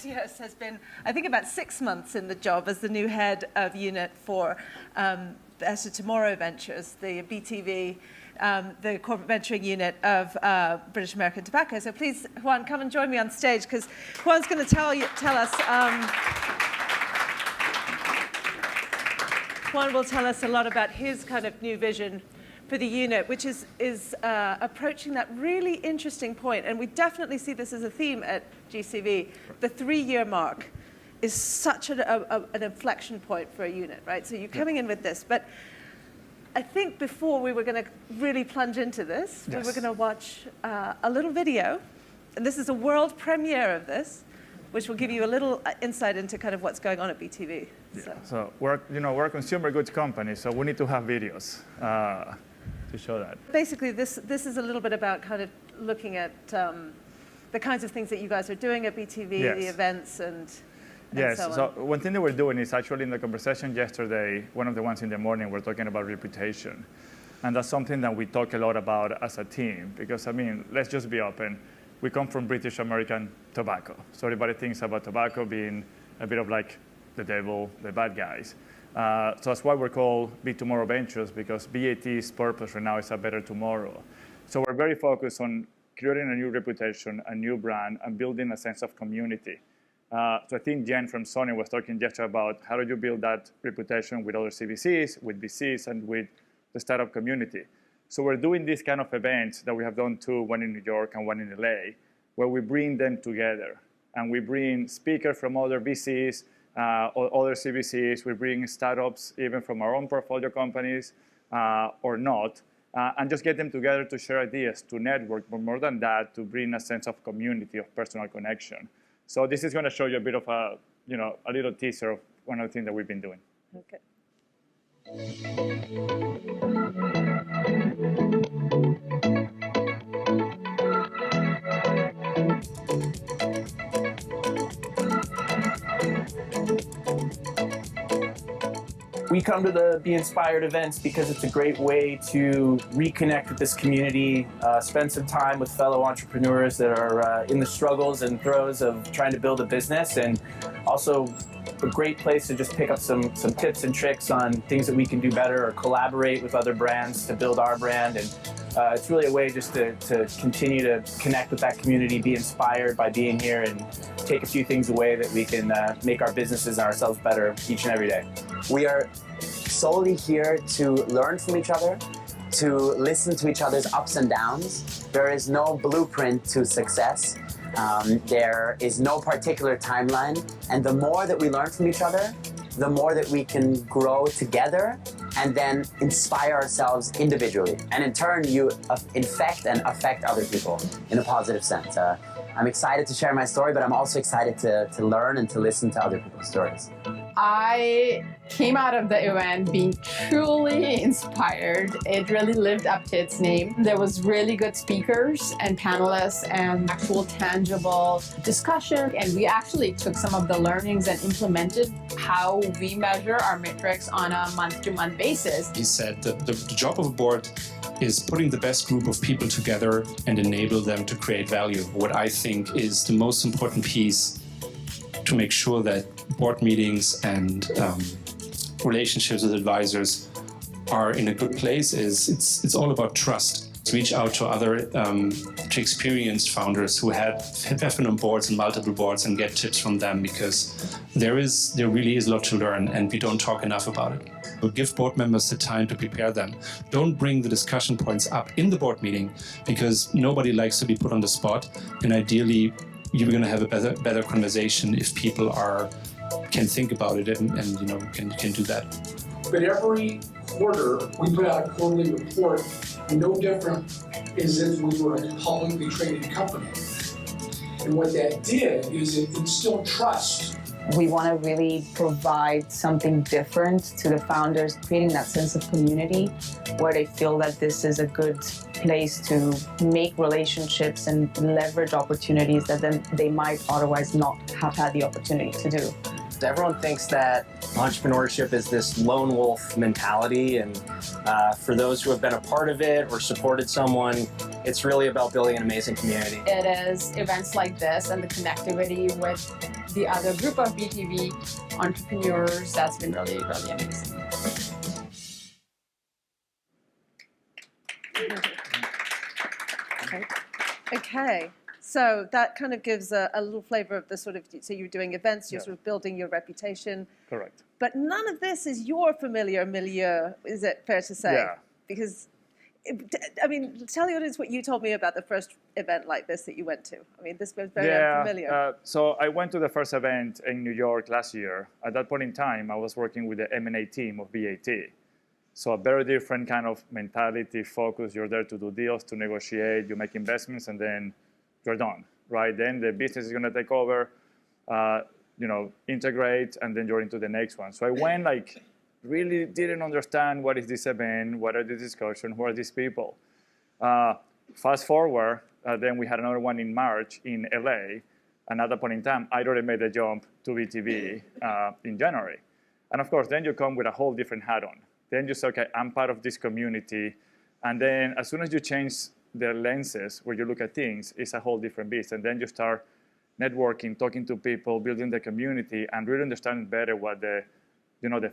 Palacios has been, I think, about 6 months in the job as the new head of unit for Btomorrow Ventures, the BTV, the corporate venturing unit of British American Tobacco. So please, Juan, come and join me on stage, because Juan's going to tell us. Juan will tell us a lot about his kind of new vision for the unit, which is approaching that really interesting point. And we definitely see this as a theme at GCV. The 3-year mark is such an inflection point for a unit, right? So you're coming in with this. But I think before we were going to really plunge into this, we were going to watch a little video. And this is a world premiere of this, which will give you a little insight into kind of what's going on at BTV. Yeah. So we're a consumer goods company, so we need to have videos to show that. Basically, this is a little bit about kind of looking at the kinds of things that you guys are doing at BTV, the events, and yes. so on. So one thing that we're doing is actually in the conversation yesterday, one of the ones in the morning, we're talking about reputation. And that's something that we talk a lot about as a team, because, I mean, let's just be open. We come from British American Tobacco. So everybody thinks about tobacco being a bit of like the devil, the bad guys. So that's why we're called Btomorrow Ventures, because BAT's purpose right now is a better tomorrow. So we're very focused on creating a new reputation, a new brand, and building a sense of community. So I think Jen from Sony was talking yesterday about how do you build that reputation with other CVCs, with VCs, and with the startup community. So we're doing these kind of events that we have done too, one in New York and one in LA, where we bring them together. And we bring speakers from other VCs, or other CVCs. We bring startups, even from our own portfolio companies, or not, and just get them together to share ideas, to network, but more than that, to bring a sense of community, of personal connection. So this is going to show you a bit of a little teaser of one of the things that we've been doing. Okay. We come to the Be Inspired events because it's a great way to reconnect with this community, spend some time with fellow entrepreneurs that are in the struggles and throes of trying to build a business, and also a great place to just pick up some tips and tricks on things that we can do better or collaborate with other brands to build our brand. And it's really a way just to continue to connect with that community, be inspired by being here, and take a few things away that we can make our businesses and ourselves better each and every day. We are solely here to learn from each other, to listen to each other's ups and downs. There is no blueprint to success. There is no particular timeline. And the more that we learn from each other, the more that we can grow together and then inspire ourselves individually. And in turn, you infect and affect other people in a positive sense. I'm excited to share my story, but I'm also excited to learn and to listen to other people's stories. I came out of the event being truly inspired. It really lived up to its name. There was really good speakers and panelists and actual tangible discussion. And we actually took some of the learnings and implemented how we measure our metrics on a month-to-month basis. He said that the job of a board is putting the best group of people together and enable them to create value. What I think is the most important piece to make sure that board meetings and relationships with advisors are in a good place is it's all about trust. To reach out to other to experienced founders who have been on boards and multiple boards and get tips from them, because there really is a lot to learn and we don't talk enough about it. So give board members the time to prepare them. Don't bring the discussion points up in the board meeting, because nobody likes to be put on the spot, and ideally you're going to have a better conversation if people can think about it and can do that. But every quarter we put out a quarterly report, no different as if we were a publicly traded company. And what that did is it instilled trust. We want to really provide something different to the founders, creating that sense of community where they feel that this is a good place to make relationships and leverage opportunities that then they might otherwise not have had the opportunity to do. Everyone thinks that entrepreneurship is this lone wolf mentality, and for those who have been a part of it or supported someone, it's really about building an amazing community. It is events like this and the connectivity with the other group of BTV entrepreneurs. That's been really, really amazing. Okay, so that kind of gives a little flavor of the sort of, so you're doing events, you're sort of building your reputation. Correct. But none of this is your familiar milieu, is it fair to say? Yeah. Because, I mean, tell the audience what you told me about the first event like this that you went to. I mean, this was very unfamiliar. So I went to the first event in New York last year. At that point in time, I was working with the M&A team of BAT. So a very different kind of mentality, focus. You're there to do deals, to negotiate, you make investments, and then you're done, right? Then the business is going to take over, integrate, and then you're into the next one. So I went really didn't understand what is this event, what are the discussions, who are these people. Fast forward, then we had another one in March in LA. And at that point in time, I'd already made the jump to BTV in January. And of course, then you come with a whole different hat on. Then you say, okay, I'm part of this community. And then as soon as you change the lenses where you look at things, it's a whole different beast. And then you start networking, talking to people, building the community, and really understanding better what the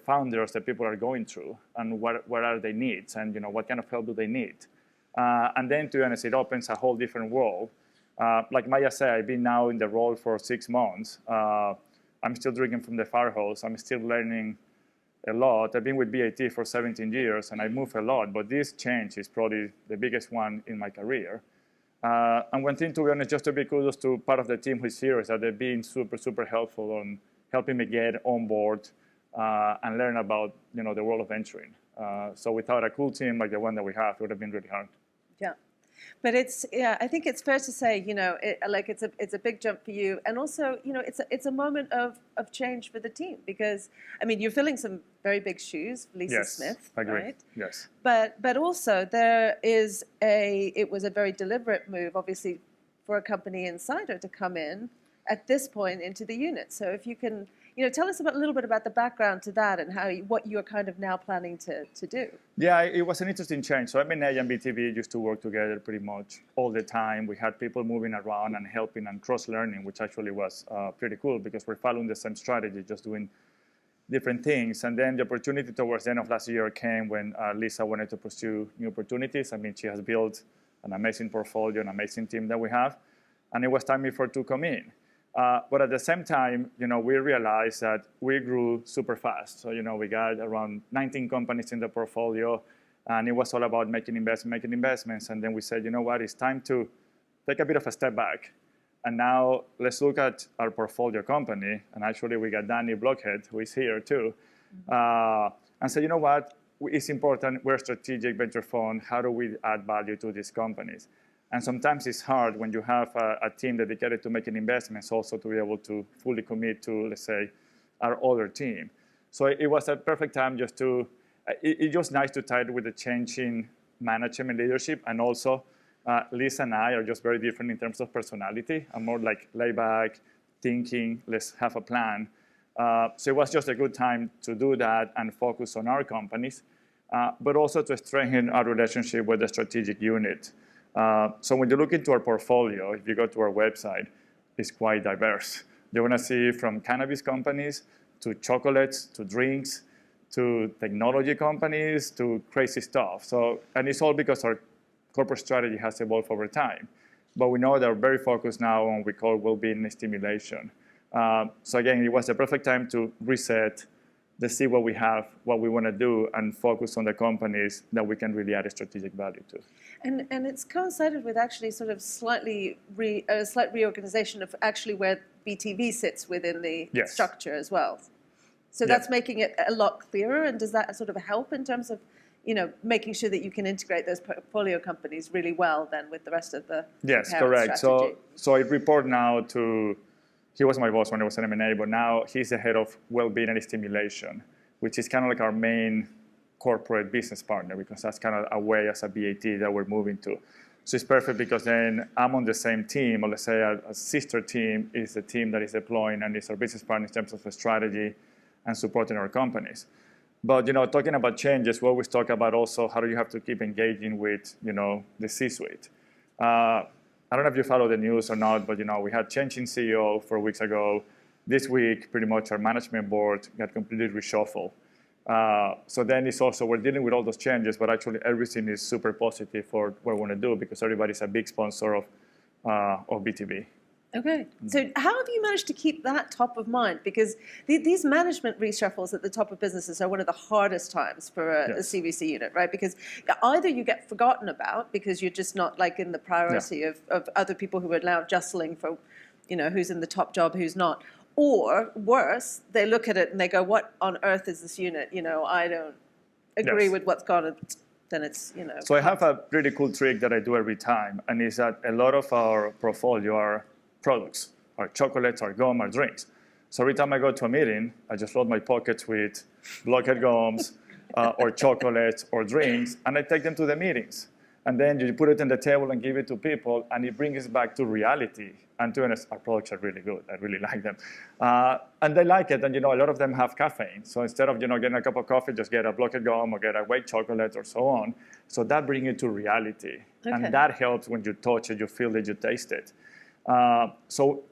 founders, the people are going through, and what are their needs, and what kind of help do they need. And then, to be honest, it opens a whole different world. Like Maija said, I've been now in the role for 6 months. I'm still drinking from the fire hose. I'm still learning a lot. I've been with BAT for 17 years, and I moved a lot, but this change is probably the biggest one in my career. And one thing, to be honest, just to be kudos to part of the team who's here, is that they've been super, super helpful on helping me get on board and learn about the world of venturing. So without a cool team like the one that we have, it would have been really hard. Yeah, but I think it's fair to say, it's a big jump for you, and also, it's a moment of change for the team, because I mean, you're filling some very big shoes, Lisa Smith, I agree. right? Yes. But also it was a very deliberate move, obviously, for a company insider to come in at this point into the unit. So if you can, tell us a little bit about the background to that and what you're kind of now planning to do. Yeah, it was an interesting change. So M&A and BTV used to work together pretty much all the time. We had people moving around and helping and cross-learning, which actually was pretty cool, because we're following the same strategy, just doing different things. And then the opportunity towards the end of last year came when Lisa wanted to pursue new opportunities. I mean, she has built an amazing portfolio, an amazing team that we have. And it was time for her to come in. But at the same time, we realized that we grew super fast. So, we got around 19 companies in the portfolio, and it was all about making investments. And then we said, you know what, it's time to take a bit of a step back. And now let's look at our portfolio company. And actually, we got Danny Blockhead, who is here too, and said, you know what, it's important. We're a strategic venture fund. How do we add value to these companies? And sometimes it's hard when you have a team dedicated to making investments also to be able to fully commit to, let's say, our other team. So it was a perfect time just to, it's just nice to tie it with the changing management leadership. And also, Lisa and I are just very different in terms of personality. I'm more like laid back, thinking, let's have a plan. So it was just a good time to do that and focus on our companies, but also to strengthen our relationship with the strategic unit. So when you look into our portfolio, if you go to our website, it's quite diverse. You're going to see from cannabis companies to chocolates to drinks to technology companies to crazy stuff. So, and it's all because our corporate strategy has evolved over time. But we know that we're very focused now on what we call well-being and stimulation. So again, it was the perfect time to reset, to see what we have, what we want to do, and focus on the companies that we can really add a strategic value to. And it's coincided with actually sort of slight reorganization of actually where BTV sits within the structure as well. So that's making it a lot clearer. And does that sort of help in terms of, making sure that you can integrate those portfolio companies really well then with the rest of the Yes, correct. Strategy? So I report now to, he was my boss when I was in M&A, but now he's the head of well-being and stimulation, which is kind of like our main corporate business partner, because that's kind of a way as a BAT that we're moving to. So it's perfect because then I'm on the same team, or let's say a sister team is the team that is deploying and is our business partner in terms of the strategy and supporting our companies. But, talking about changes, we always talk about also how do you have to keep engaging with, the C-suite. I don't know if you follow the news or not, but, we had change in CEO 4 weeks ago. This week, pretty much our management board got completely reshuffled. So then it's also, we're dealing with all those changes, but actually everything is super positive for what we want to do because everybody's a big sponsor of BTB. Okay. So how have you managed to keep that top of mind? Because these management reshuffles at the top of businesses are one of the hardest times for a CVC unit, right? Because either you get forgotten about because you're just not like in the priority of other people who are now jostling for, who's in the top job, who's not. Or worse, they look at it and they go, what on earth is this unit? I don't agree with what's gone on. Then it's, So I have a pretty cool trick that I do every time, and it's that a lot of our portfolio are products, our chocolates, our gum, our drinks. So every time I go to a meeting, I just load my pockets with blockhead gums or chocolates or drinks, and I take them to the meetings. And then you put it on the table and give it to people, and it brings us back to reality. And to be honest, our products are really good. I really like them. And they like it, and a lot of them have caffeine. So instead of getting a cup of coffee, just get a blockhead gum or get a white chocolate or so on. So that brings it to reality. Okay. And that helps when you touch it, you feel it, you taste it. So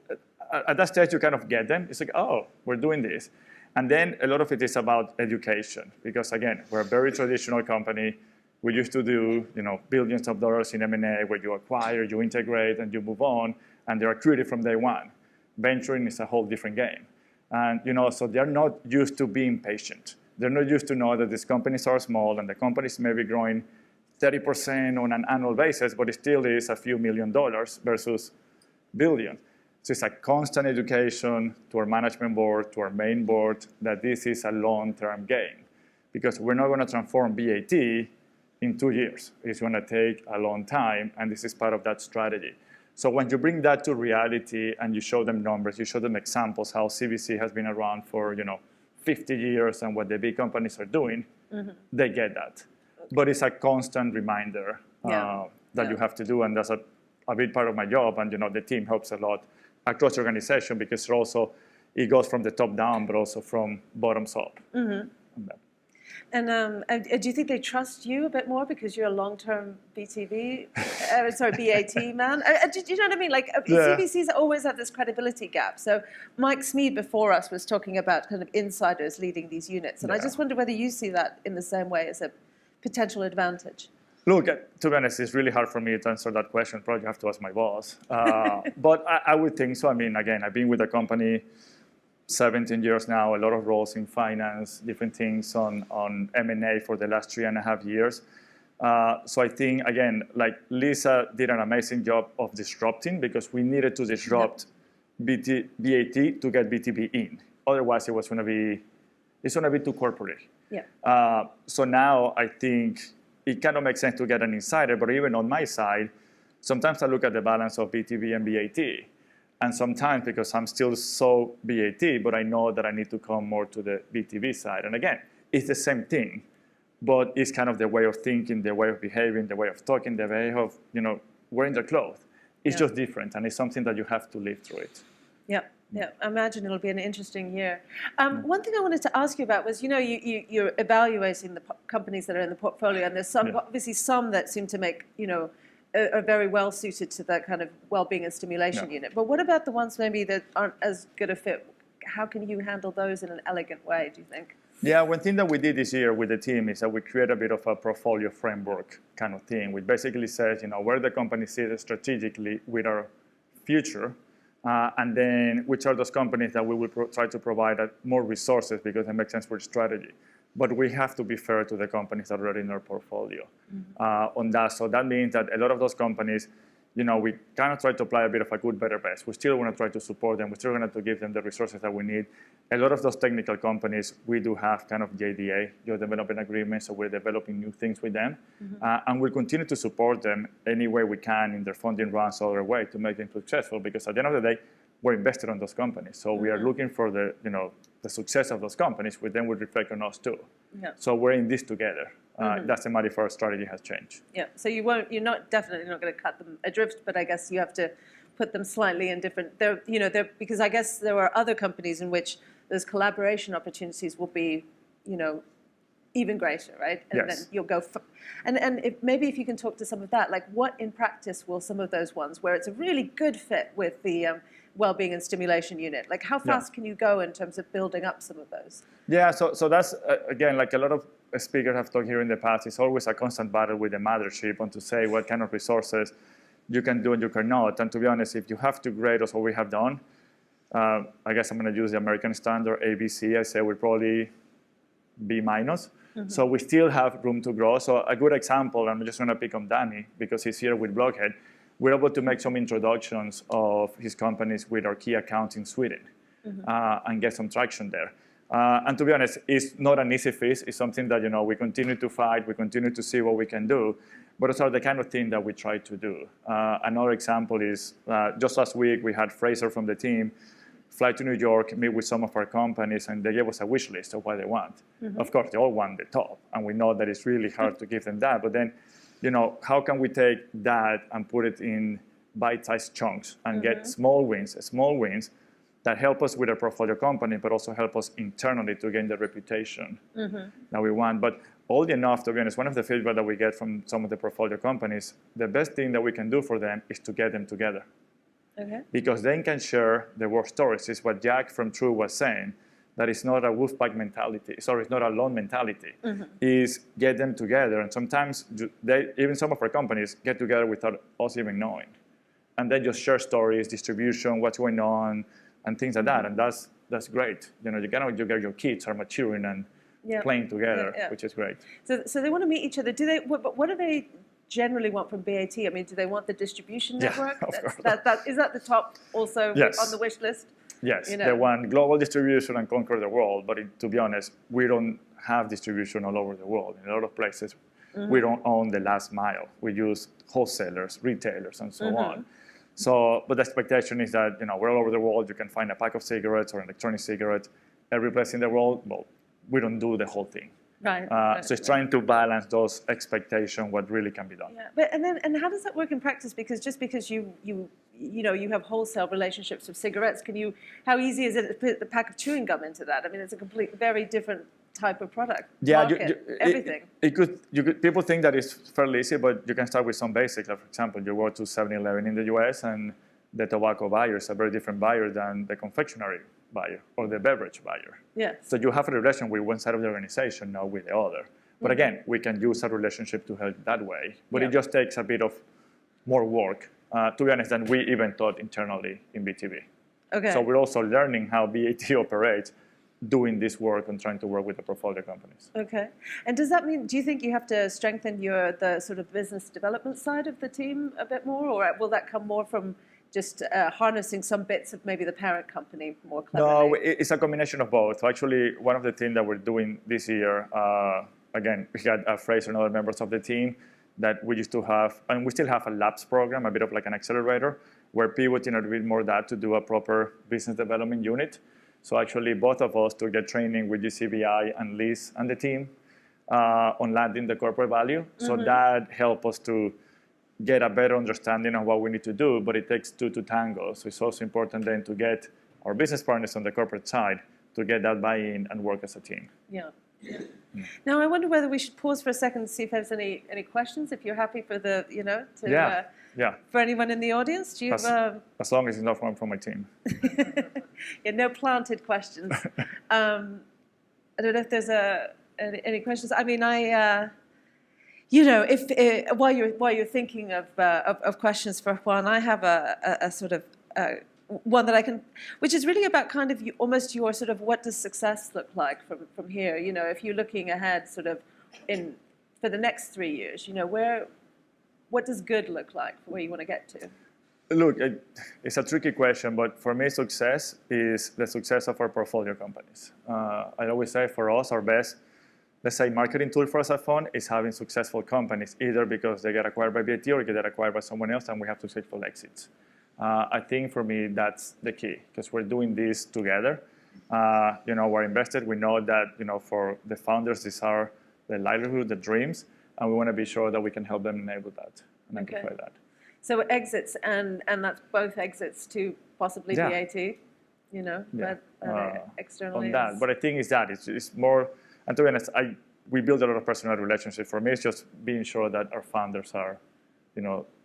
at that stage, you kind of get them. It's like, oh, we're doing this. And then a lot of it is about education. Because again, we're a very traditional company. We used to do, billions of dollars in M&A where you acquire, you integrate, and you move on, and they're accretive from day one. Venturing is a whole different game. And, so they're not used to being patient. They're not used to know that these companies are small and the companies may be growing 30% on an annual basis, but it still is a few $1 million versus billion. So it's a constant education to our management board, to our main board, that this is a long-term game. Because we're not going to transform BAT in 2 years. It's going to take a long time, and this is part of that strategy. So when you bring that to reality and you show them numbers, you show them examples, how CVC has been around for 50 years and what the big companies are doing, they get that. But it's a constant reminder that you have to do, and that's a big part of my job. And the team helps a lot across the organization because it goes from the top down, but also from bottoms up. And do you think they trust you a bit more because you're a long-term BAT man? Do you know what I mean? Like CVCs always have this credibility gap. So Mike Smead before us was talking about kind of insiders leading these units. And I just wonder whether you see that in the same way as a potential advantage. Look, to be honest, it's really hard for me to answer that question. Probably have to ask my boss. But I would think so. I mean, again, I've been with the company 17 years now, a lot of roles in finance, different things on M&A for the last 3.5 years. So I think, again, like Lisa did an amazing job of disrupting because we needed to disrupt BAT to get BTB in. Otherwise, it's going to be too corporate. Yeah. So now I think it kind of makes sense to get an insider, but even on my side, sometimes I look at the balance of BTB and BAT. And sometimes, because I'm still so BAT, but I know that I need to come more to the BTB side. And again, it's the same thing, but it's kind of the way of thinking, the way of behaving, the way of talking, the way of, wearing their clothes. It's just different, and it's something that you have to live through it. Yeah. I imagine it'll be an interesting year. One thing I wanted to ask you about was, you're evaluating the companies that are in the portfolio, and there's obviously some that seem to make, are very well suited to that kind of well-being and stimulation unit. But what about the ones maybe that aren't as good a fit? How can you handle those in an elegant way, do you think? Yeah, one thing that we did this year with the team is that we create a bit of a portfolio framework kind of thing, which basically says, where the company sits strategically with our future, and then which are those companies that we will try to provide more resources because it makes sense for strategy. But we have to be fair to the companies that are already in our portfolio on that. So that means that a lot of those companies, we kind of try to apply a bit of a good, better, best. We still want to try to support them. We're still going to give them the resources that we need. A lot of those technical companies, we do have kind of JDA, your development agreement, so we're developing new things with them. And we'll continue to support them any way we can in their funding runs or other way to make them successful, because at the end of the day, we're invested on those companies. So we are looking for the success of those companies, which then will reflect on us too. Yeah. So we're in this together. That's the matter if our strategy has changed. Yeah. So you're definitely not going to cut them adrift, but I guess you have to put them slightly in different. Because I guess there are other companies in which those collaboration opportunities will be, even greater, right? And Yes. then you'll go, and maybe if you can talk to some of that, like what in practice will some of those ones where it's a really good fit with the well-being and stimulation unit, like how fast can you go in terms of building up some of those? Yeah, so that's, again, like a lot of speakers have talked here in the past, it's always a constant battle with the mothership on to say what kind of resources you can do and you cannot. And to be honest, if you have to grade us what we have done, I guess I'm going to use the American standard, ABC, I say we'll probably B minus. So we still have room to grow. So a good example, I'm just going to pick on Danny because he's here with Blockhead. We're able to make some introductions of his companies with our key accounts in Sweden and get some traction there. And to be honest, it's not an easy feat. It's something that we continue to fight. We continue to see what we can do. But those are the kind of thing that we try to do. Another example is just last week we had Fraser from the team fly to New York, meet with some of our companies, and they gave us a wish list of what they want. Of course, they all want the top, and we know that it's really hard to give them that. But then, how can we take that and put it in bite-sized chunks and get small wins that help us with our portfolio company, but also help us internally to gain the reputation that we want. But oddly enough, to be honest, one of the feedback that we get from some of the portfolio companies, the best thing that we can do for them is to get them together. Because they can share the war stories. It's what Jack from True was saying, that it's not a wolf pack mentality. Sorry, it's not a lone mentality. Is get them together. And sometimes even some of our companies get together without us even knowing. And they just share stories, distribution, what's going on, and things like that. And that's great. Your kids are maturing and playing together, which is great. So they want to meet each other. What do they generally want from BAT? I mean, do they want the distribution network? Of course. Is that the top also on the wish list? Yes, they want global distribution and conquer the world. But to be honest, we don't have distribution all over the world. In a lot of places, we don't own the last mile. We use wholesalers, retailers, and so on. So, but the expectation is that we're all over the world. You can find a pack of cigarettes or an electronic cigarette every place in the world. Well, we don't do the whole thing. Right. So it's trying to balance those expectations, what really can be done. Yeah. But and how does that work in practice? Because just because you have wholesale relationships with cigarettes, how easy is it to put the pack of chewing gum into that? I mean, it's a very different type of product. Yeah, everything. People think that it's fairly easy, but you can start with some basics. Like, for example, you go to 7-Eleven in the US, and the tobacco buyer is a very different buyer than the confectionery buyer or the beverage buyer. Yes. So you have a relation with one side of the organization, not with the other. But again, we can use a relationship to help that way. But it just takes a bit of more work, to be honest, than we even thought internally in BTB. Okay. So we're also learning how BAT operates, doing this work and trying to work with the portfolio companies. Okay. And does that mean, do you think you have to strengthen the sort of business development side of the team a bit more, or will that come more from just harnessing some bits of maybe the parent company more cleverly? No, it's a combination of both. Actually, one of the things that we're doing this year, again, we had Fraser and other members of the team that we used to have, and we still have a labs program, a bit of like an accelerator, we're pivoting a bit more that to do a proper business development unit. So actually, both of us to get training with GCBI and Liz and the team on landing the corporate value. So that helped us to get a better understanding of what we need to do, but it takes two to tango. So it's also important then to get our business partners on the corporate side to get that buy-in and work as a team. Yeah. Now, I wonder whether we should pause for a second to see if there's any questions, if you're happy for for anyone in the audience. Do you as long as it's not from my team. No planted questions. I don't know if there's any questions. I mean, if while you're thinking of questions for Juan, I have a sort of one that I can, which is really about kind of almost your sort of what does success look like from here? If you're looking ahead, sort of for the next 3 years, what does good look like for where you want to get to? Look, it's a tricky question, but for me, success is the success of our portfolio companies. I always say for us, our best, let's say, marketing tool for us at Fund is having successful companies, either because they get acquired by BAT or get acquired by someone else, and we have successful exits. I think for me, that's the key, because we're doing this together. We're invested. We know that, for the founders, these are the livelihood, the dreams, and we want to be sure that we can help them enable that and amplify that. So exits, and that's both exits to possibly BAT, but externally. On that, but I think it's more, and to be honest, we build a lot of personal relationships. For me, it's just being sure that our founders are,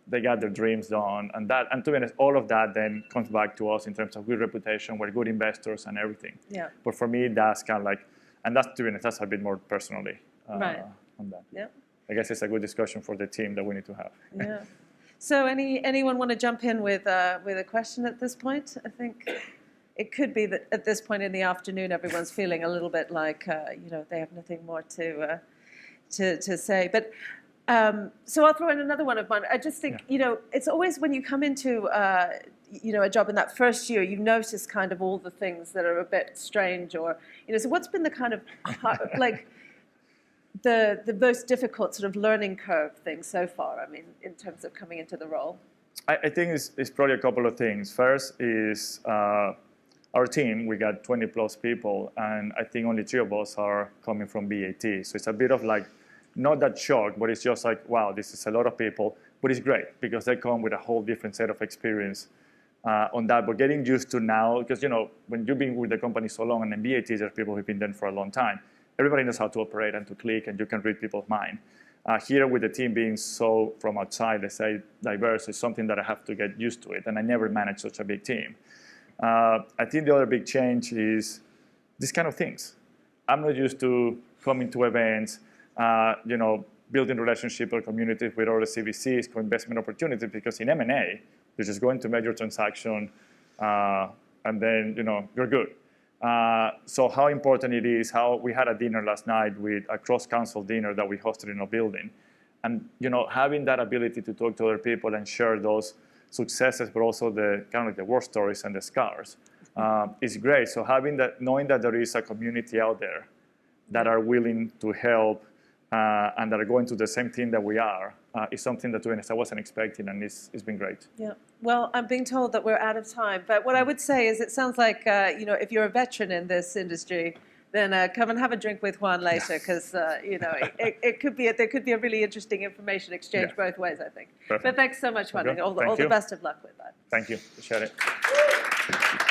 they got their dreams done, and to be honest, all of that then comes back to us in terms of good reputation, we're good investors and everything. Yeah. But for me, that's kind of like, and that's, to be honest, that's a bit more personally on that. Yeah. I guess it's a good discussion for the team that we need to have. Yeah. So anyone want to jump in with a question at this point? I think it could be that at this point in the afternoon, everyone's feeling a little bit like, they have nothing more to say. But so I'll throw in another one of mine. I just think, it's always when you come into, a job in that first year, you notice kind of all the things that are a bit strange or, so what's been the kind of, the most difficult sort of learning curve thing so far, I mean, in terms of coming into the role? I think it's probably a couple of things. First is our team, we got 20 plus people, and I think only 3 of us are coming from BAT. So it's a bit of like, not that shock, but it's just like, wow, this is a lot of people. But it's great because they come with a whole different set of experience on that. But getting used to now, because when you've been with the company so long, and in BAT, there's people who've been there for a long time. Everybody knows how to operate and to click, and you can read people's mind. Here, with the team being so from outside, let's say, diverse, is something that I have to get used to it. And I never managed such a big team. I think the other big change is these kind of things. I'm not used to coming to events, building relationship or communities with other CVCs, co-investment opportunities, because in M&A, you're just going to make your transaction, and then, you're good. So how important it is, how we had a dinner last night with a cross-council dinner that we hosted in a building. And, having that ability to talk to other people and share those successes, but also the kind of like the war stories and the scars is great. So having that, knowing that there is a community out there that are willing to help and that are going to the same thing that we are, is something that, to be honest, I wasn't expecting, and it's been great. Yeah. Well, I'm being told that we're out of time, but what I would say is it sounds like, if you're a veteran in this industry, then come and have a drink with Juan later, because, it could be there could be a really interesting information exchange both ways, I think. Perfect. But thanks so much, Juan, and all the best of luck with that. Thank you. Appreciate it.